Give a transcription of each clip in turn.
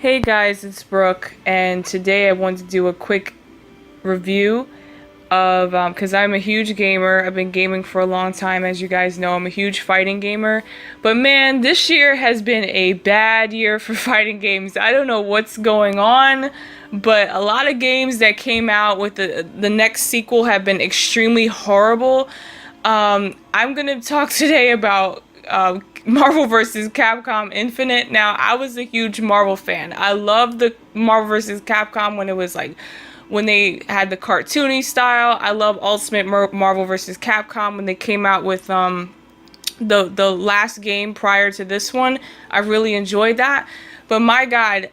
Hey guys, it's Brooke, and today I wanted to do a quick review of, because I'm a huge gamer. I've been gaming for a long time, as you guys know. I'm a huge fighting gamer. But man, this year has been a bad year for fighting games. I don't know what's going on, but a lot of games that came out with the next sequel have been extremely horrible. I'm gonna talk today about Marvel vs. Capcom Infinite. Now, I was a huge Marvel fan. I loved the Marvel vs. Capcom when it was like when they had the cartoony style. I love Ultimate Marvel vs. Capcom when they came out with the last game prior to this one. I really enjoyed that. But my God,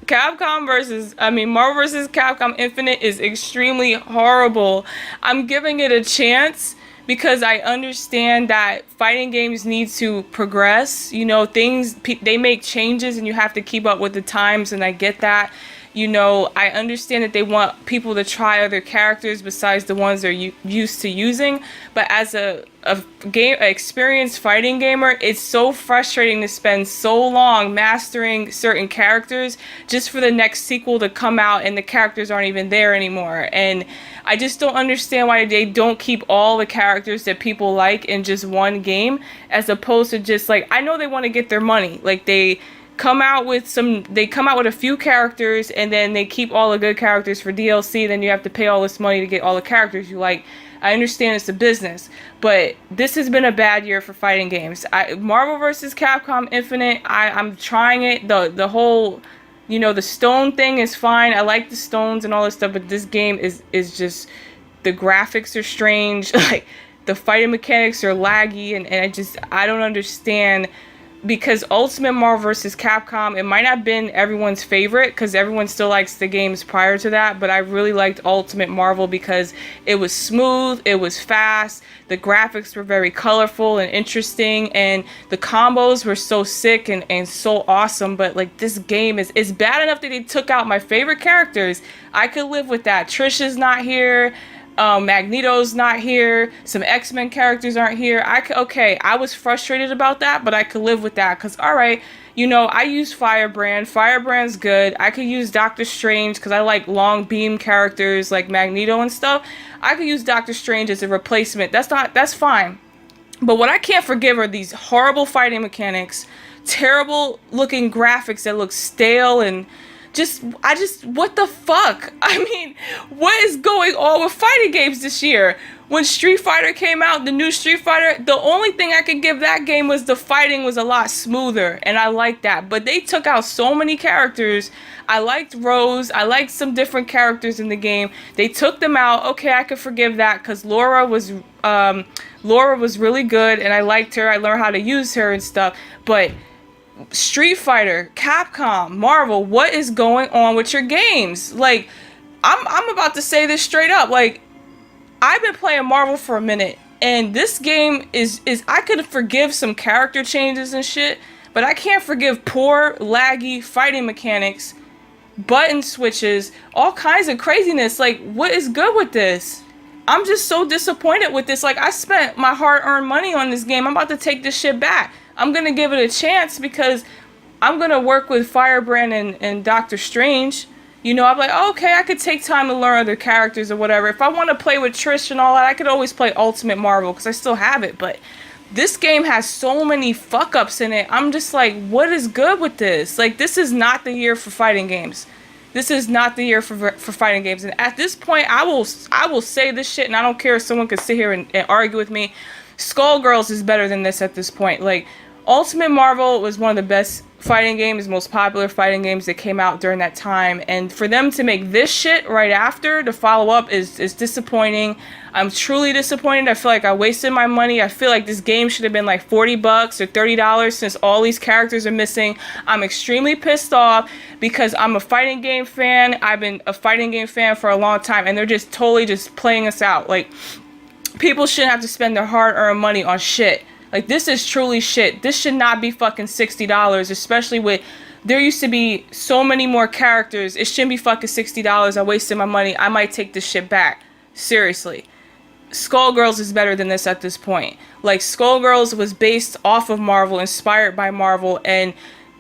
Marvel vs. Capcom Infinite is extremely horrible. I'm giving it a chance because I understand that fighting games need to progress. You know, they make changes and you have to keep up with the times, and I get that. You know, I understand that they want people to try other characters besides the ones they're used to using, but as a experienced fighting gamer, it's so frustrating to spend so long mastering certain characters just for the next sequel to come out and the characters aren't even there anymore. And I just don't understand why they don't keep all the characters that people like in just one game, as opposed to just like, I know they want to get their money. Like they come out with a few characters and then they keep all the good characters for DLC, then you have to pay all this money to get all the characters you like. I understand it's a business, but this has been a bad year for fighting games. Marvel vs. Capcom Infinite, I'm trying it. The whole, you know, the stone thing is fine. I like the stones and all this stuff, but this game is just, the graphics are strange. Like the fighting mechanics are laggy, and I don't understand. Because Ultimate Marvel vs. Capcom, it might not have been everyone's favorite, because everyone still likes the games prior to that, but I really liked Ultimate Marvel because it was smooth, it was fast, the graphics were very colorful and interesting, and the combos were so sick and so awesome. But like, this game is bad enough that they took out my favorite characters. I could live with that. Trisha's not here. Magneto's not here. Some X-Men characters aren't here. Okay, I was frustrated about that, but I could live with that because, alright, you know, I use Firebrand. Firebrand's good. I could use Doctor Strange because I like long beam characters like Magneto and stuff. I could use Doctor Strange as a replacement. That's fine. But what I can't forgive are these horrible fighting mechanics, terrible looking graphics that look stale, and what the fuck? I mean, what is going on with fighting games this year? When Street Fighter came out, the new Street Fighter, the only thing I could give that game was the fighting was a lot smoother, and I liked that. But they took out so many characters. I liked Rose. I liked some different characters in the game. They took them out. Okay, I could forgive that because Laura was really good, and I liked her. I learned how to use her and stuff. But Street Fighter, Capcom, Marvel, what is going on with your games? Like, I'm about to say this straight up. Like, I've been playing Marvel for a minute, and this game is I could forgive some character changes and shit, but I can't forgive poor, laggy fighting mechanics, button switches, all kinds of craziness. Like, what is good with this? I'm just so disappointed with this. Like, I spent my hard-earned money on this game. I'm about to take this shit back. I'm gonna give it a chance because I'm gonna work with Firebrand and Doctor Strange. You know, I'm like, oh, okay, I could take time to learn other characters or whatever. If I want to play with Trish and all that, I could always play Ultimate Marvel because I still have it. But this game has so many fuck-ups in it. I'm just like, what is good with this? Like, this is not the year for fighting games. This is not the year for fighting games. And at this point, I will say this shit, and I don't care if someone could sit here and argue with me. Skullgirls is better than this at this point. Like, Ultimate Marvel was one of the best fighting games, most popular fighting games that came out during that time, and for them to make this shit right after, to follow up, is disappointing. I'm truly disappointed. I feel like I wasted my money. I feel like this game should have been like $40 or $30 since all these characters are missing. I'm extremely pissed off because I'm a fighting game fan. I've been a fighting game fan for a long time, and they're just totally just playing us out. Like, people shouldn't have to spend their hard-earned money on shit. Like, this is truly shit. This should not be fucking $60, especially with, there used to be so many more characters. It shouldn't be fucking $60. I wasted my money. I might take this shit back. Seriously. Skullgirls is better than this at this point. Like, Skullgirls was based off of Marvel, inspired by Marvel, and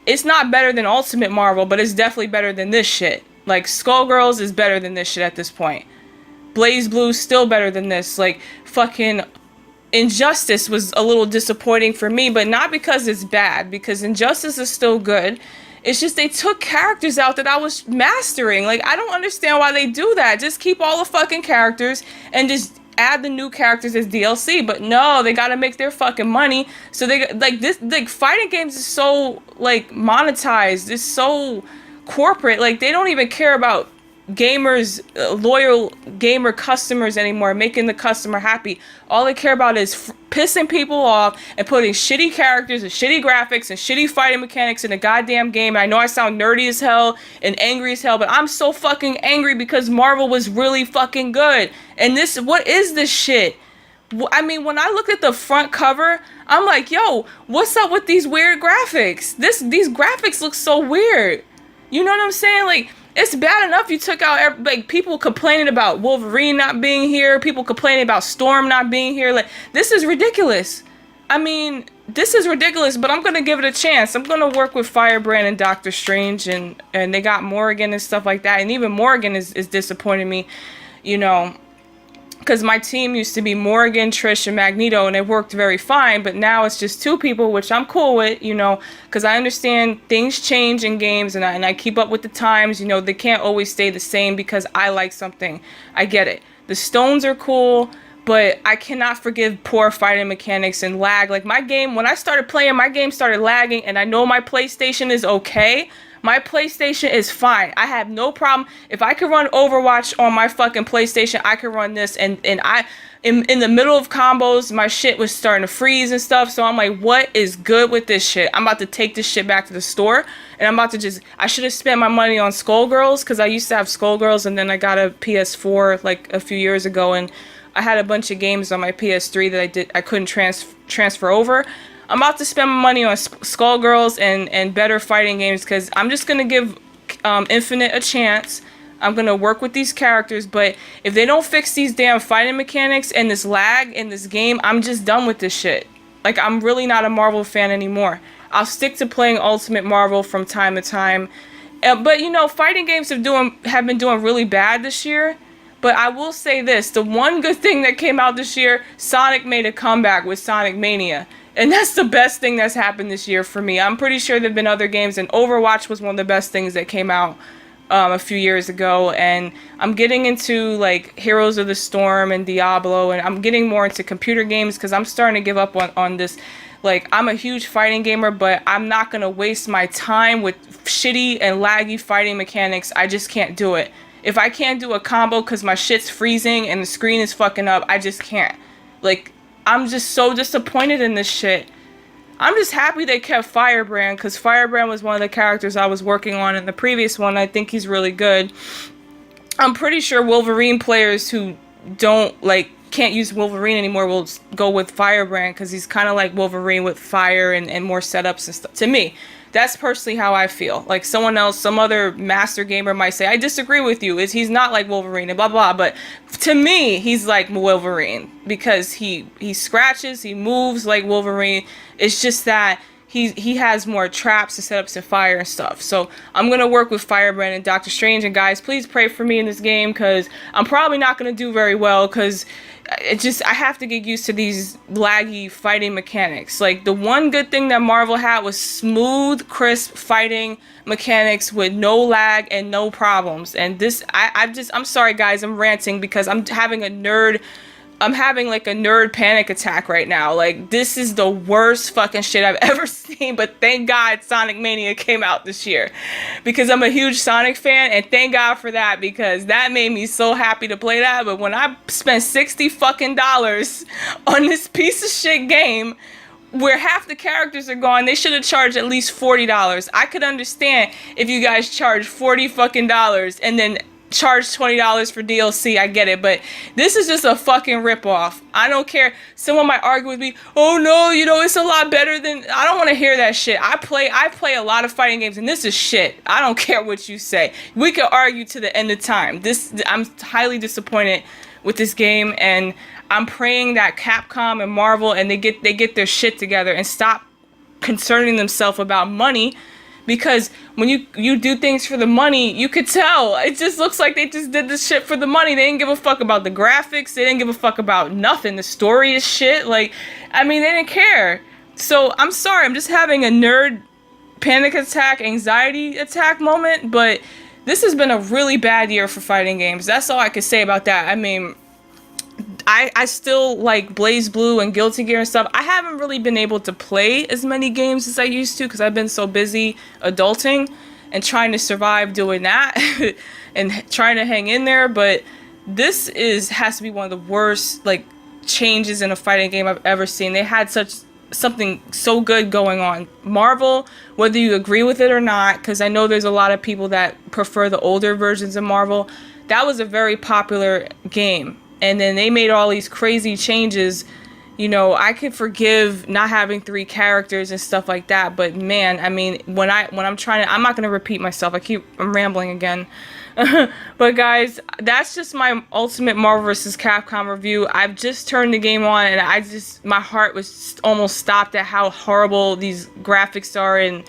it's not better than Ultimate Marvel, but it's definitely better than this shit. Like, Skullgirls is better than this shit at this point. Blaze Blue's still better than this. Like, fucking Injustice was a little disappointing for me, but not because it's bad, because Injustice is still good. It's just they took characters out that I was mastering. Like, I don't understand why they do that. Just keep all the fucking characters and just add the new characters as DLC. But no, they gotta make their fucking money. So they, like, this, like, fighting games is so, like, monetized. It's so corporate. Like, they don't even care about gamers, loyal gamer customers anymore, making the customer happy. All they care about is pissing people off and putting shitty characters and shitty graphics and shitty fighting mechanics in a goddamn game. And I know I sound nerdy as hell and angry as hell, but I'm so fucking angry because Marvel was really fucking good. And this, what is this shit? I mean, when I look at the front cover, I'm like, yo, what's up with these weird graphics? These graphics look so weird. You know what I'm saying? Like, it's bad enough you took out, like, people complaining about Wolverine not being here, people complaining about Storm not being here. Like, this is ridiculous. I mean, this is ridiculous, but I'm gonna give it a chance. I'm gonna work with Firebrand and Doctor Strange, and they got Morrigan and stuff like that, and even Morrigan is disappointing me, you know, because my team used to be Morrigan, Trish, and Magneto, and it worked very fine, but now it's just two people, which I'm cool with, you know, because I understand things change in games, and I keep up with the times, you know, they can't always stay the same because I like something. I get it. The stones are cool, but I cannot forgive poor fighting mechanics and lag. Like, my game, when I started playing, my game started lagging, and I know my PlayStation is okay. My PlayStation is fine. I have no problem. If I could run Overwatch on my fucking PlayStation, I could run this. And I, in the middle of combos, my shit was starting to freeze and stuff. So I'm like, what is good with this shit? I'm about to take this shit back to the store. And I'm about to just, I should have spent my money on Skullgirls, because I used to have Skullgirls, and then I got a PS4 like a few years ago, and I had a bunch of games on my PS3 that I couldn't transfer over. I'm about to spend my money on Skullgirls and better fighting games, because I'm just going to give Infinite a chance. I'm going to work with these characters, but if they don't fix these damn fighting mechanics and this lag in this game, I'm just done with this shit. Like, I'm really not a Marvel fan anymore. I'll stick to playing Ultimate Marvel from time to time. But, you know, fighting games have been doing really bad this year. But I will say this, the one good thing that came out this year, Sonic made a comeback with Sonic Mania. And that's the best thing that's happened this year for me. I'm pretty sure there have been other games, and Overwatch was one of the best things that came out a few years ago. And I'm getting into, like, Heroes of the Storm and Diablo, and I'm getting more into computer games because I'm starting to give up on this. Like, I'm a huge fighting gamer, but I'm not going to waste my time with shitty and laggy fighting mechanics. I just can't do it. If I can't do a combo because my shit's freezing and the screen is fucking up, I just can't. Like, I'm just so disappointed in this shit. I'm just happy they kept Firebrand, because Firebrand was one of the characters I was working on in the previous one. I think he's really good. I'm pretty sure Wolverine players who don't, like, can't use Wolverine anymore will go with Firebrand, because he's kind of like Wolverine with fire and more setups and stuff. To me, that's personally how I feel. Like, someone else, some other master gamer might say, I disagree with you, he's not like Wolverine and blah blah, but to me, he's like Wolverine, because he scratches, he moves like Wolverine. It's just that he has more traps and setups and fire and stuff. So I'm gonna work with Firebrand and Doctor Strange, and guys, please pray for me in this game, because I'm probably not gonna do very well, because I have to get used to these laggy fighting mechanics. Like, the one good thing that Marvel had was smooth, crisp fighting mechanics with no lag and no problems. And this, I'm sorry guys, I'm ranting because I'm having like a nerd panic attack right now. Like, this is the worst fucking shit I've ever seen, but thank God Sonic Mania came out this year, because I'm a huge Sonic fan, and thank God for that, because that made me so happy to play that. But when I spent $60 fucking on this piece of shit game where half the characters are gone, they should have charged at least $40. I could understand if you guys charge $40 fucking and then charge $20 for DLC, I get it, but this is just a fucking ripoff. I don't care. Someone might argue with me, oh no, you know, it's a lot better than, I don't want to hear that shit. I play a lot of fighting games, and this is shit. I don't care what you say. We could argue to the end of time. I'm highly disappointed with this game, and I'm praying that Capcom and Marvel, and they get their shit together and stop concerning themselves about money, because when you do things for the money, you could tell. It just looks like they just did this shit for the money. They didn't give a fuck about the graphics. They didn't give a fuck about nothing. The story is shit. Like, I mean, they didn't care. So I'm sorry. I'm just having a nerd panic attack, anxiety attack moment. But this has been a really bad year for fighting games. That's all I could say about that. I mean, I still like Blaze Blue and Guilty Gear and stuff. I haven't really been able to play as many games as I used to because I've been so busy adulting and trying to survive doing that and trying to hang in there. But this has to be one of the worst like changes in a fighting game I've ever seen. They had something so good going on. Marvel, whether you agree with it or not, because I know there's a lot of people that prefer the older versions of Marvel, that was a very popular game. And then they made all these crazy changes. You know, I could forgive not having 3 characters and stuff like that, but man, I mean, when I'm trying to, I'm not gonna repeat myself. I'm rambling again. But guys, that's just my ultimate Marvel vs. Capcom review. I've just turned the game on, and my heart was almost stopped at how horrible these graphics are, and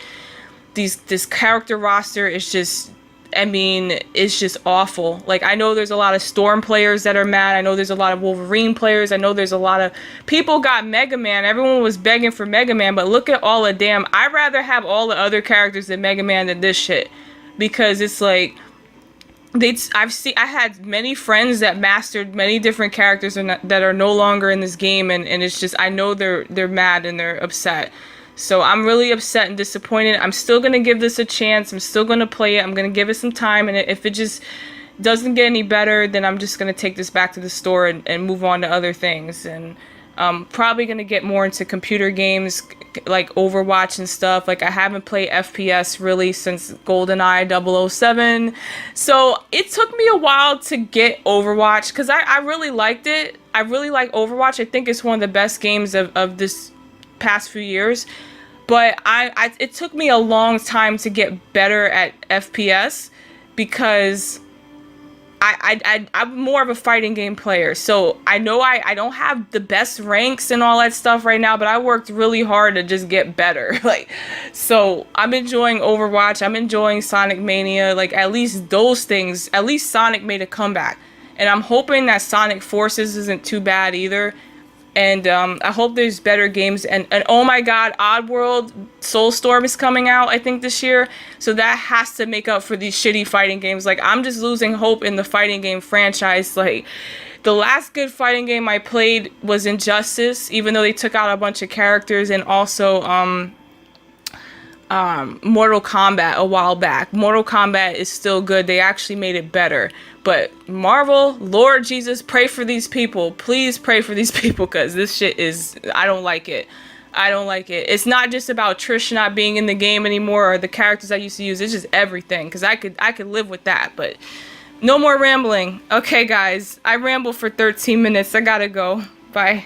this character roster is just, I mean, it's just awful. Like, I know there's a lot of Storm players that are mad. I know there's a lot of Wolverine players. I know there's a lot of people got Mega Man. Everyone was begging for Mega Man, but look at all the damn... I'd rather have all the other characters than Mega Man than this shit. Because it's like... I had many friends that mastered many different characters that are no longer in this game, and it's just, I know they're mad and they're upset. So I'm really upset and disappointed. I'm still going to give this a chance. I'm still going to play it. I'm going to give it some time. And if it just doesn't get any better, then I'm just going to take this back to the store and move on to other things. And I'm probably going to get more into computer games like Overwatch and stuff. Like, I haven't played FPS really since GoldenEye 007. So it took me a while to get Overwatch because I really liked it. I really like Overwatch. I think it's one of the best games of this past few years, but it took me a long time to get better at FPS because I'm more of a fighting game player. So I know I don't have the best ranks and all that stuff right now, but I worked really hard to just get better. Like, so I'm enjoying Overwatch. I'm enjoying Sonic Mania. Like, at least those things, at least Sonic made a comeback, and I'm hoping that Sonic Forces isn't too bad either. And I hope there's better games. And oh my god, Oddworld Soulstorm is coming out, I think, this year. So that has to make up for these shitty fighting games. Like, I'm just losing hope in the fighting game franchise. Like, the last good fighting game I played was Injustice, even though they took out a bunch of characters, and also Mortal Kombat a while back. Mortal Kombat is still good. They actually made it better. But Marvel, Lord Jesus, pray for these people. Please pray for these people, because this shit is... I don't like it. I don't like it. It's not just about Trish not being in the game anymore or the characters I used to use. It's just everything, because I could live with that. But no more rambling. Okay, guys. I rambled for 13 minutes. I gotta go. Bye.